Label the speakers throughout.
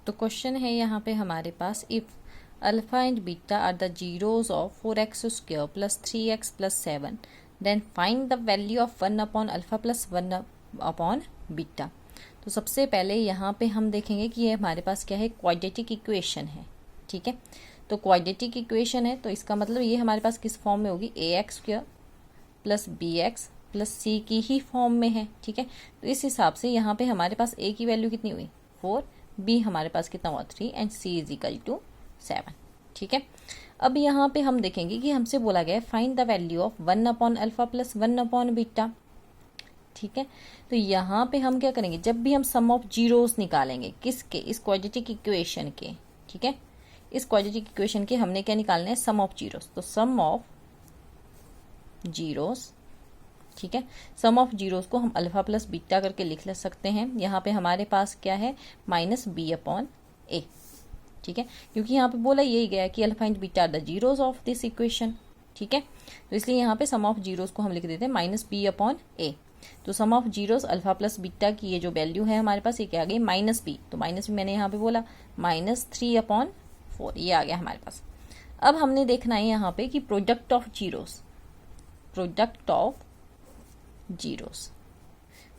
Speaker 1: तो क्वेश्चन है यहाँ पे हमारे पास, if alpha and beta are the zeros of 4x² plus 3x plus 7 then find the value of 1 upon alpha plus 1 upon beta. तो सबसे पहले यहाँ पे हम देखेंगे कि ये हमारे पास क्या है, क्वाड्रेटिक इक्वेशन है। ठीक है, तो क्वाड्रेटिक इक्वेशन है तो इसका मतलब ये हमारे पास किस फॉर्म में होगी, ax² plus bx plus c की ही फॉर्म में है। ठीक है, तो इस हिसाब से यहाँ पे हमारे पास a की वैल्यू कितनी हुई 4, b हमारे पास कितना हुआ 3 and c is equal to 7। ठीक है, अब यहाँ पे हम देखेंगे कि हमसे बोला गया है find the value of 1 upon alpha plus 1 upon beta. ठीक है, तो यहाँ पे हम क्या करेंगे, जब भी हम सम ऑफ जीरोस निकालेंगे किसके, इस क्वाड्रेटिक इक्वेशन के। ठीक है, इस क्वाड्रेटिक इक्वेशन के हमने क्या निकालना है, सम ऑफ जीरोस। तो सम ऑफ जीरोस, ठीक है, सम ऑफ जीरोस को हम अल्फा प्लस बीटा करके लिख सकते हैं। यहाँ पे हमारे पास क्या है, माइनस बी अपॉन ए। ठीक है, क्योंकि यहाँ पे बोला यही गया कि alpha and beta are the zeros of this equation. ठीक है, तो इसलिए यहाँ पे सम ऑफ जीरोस को हम लिख देते हैं माइनस बी अपॉन ए। तो sum of zeros alpha plus beta की ये जो वैल्यू है हमारे पास, ये क्या आ गई, माइनस बी। तो माइनस बी मैंने यहाँ पे बोला -3/4, ये आ गया हमारे पास। अब हमने देखना है यहाँ पे कि product of zeros, product of zeros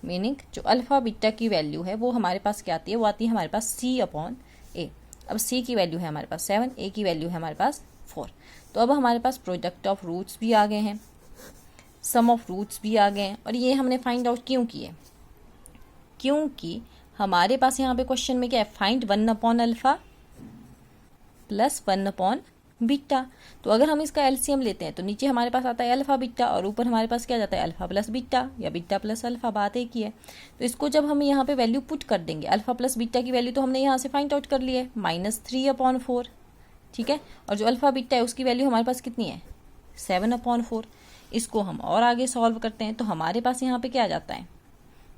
Speaker 1: meaning जो अल्फा बीटा की वैल्यू है वो हमारे पास क्या आती है, वो आती है हमारे पास c/a। अब c की वैल्यू है हमारे पास 7, a की वैल्यू है हमारे पास 4। तो अब हमारे पास प्रोडक्ट ऑफ रूट्स भी आ गए हैं, सम ऑफ रूट्स भी आ गए हैं, और ये हमने फाइंड आउट क्यों किए, क्योंकि हमारे पास यहाँ पे क्वेश्चन में क्या है, find 1 upon alpha plus 1 upon beta. तो अगर हम इसका एलसीएम लेते हैं तो नीचे हमारे पास आता है अल्फा बीटा और ऊपर हमारे पास क्या जाता है, अल्फा प्लस बीटा या बीटा प्लस अल्फा, बात एक ही है। तो इसको जब हम यहाँ पे वैल्यू पुट कर देंगे, अल्फा प्लस बीटा की वैल्यू तो हमने यहाँ से फाइंड आउट कर ली है, -3/4। ठीक है, और जो अल्फा बीटा है उसकी वैल्यू हमारे पास कितनी है, 7/4। इसको हम और आगे सॉल्व करते हैं तो हमारे पास यहाँ पे क्या आ जाता है,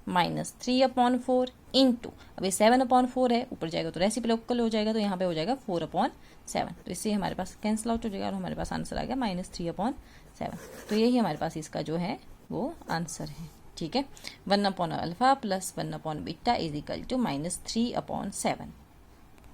Speaker 1: -3/4 इंटू, अब ये 7/4 है, ऊपर जाएगा तो रेसिप्रोकल हो जाएगा, तो यहाँ पे हो जाएगा 4/7। तो इससे हमारे पास कैंसिल आउट हो जाएगा और हमारे पास आंसर आ गया -3/7। तो यही हमारे पास इसका जो है वो आंसर है। ठीक है, 1 upon alpha plus 1 upon beta is equal to -3/7।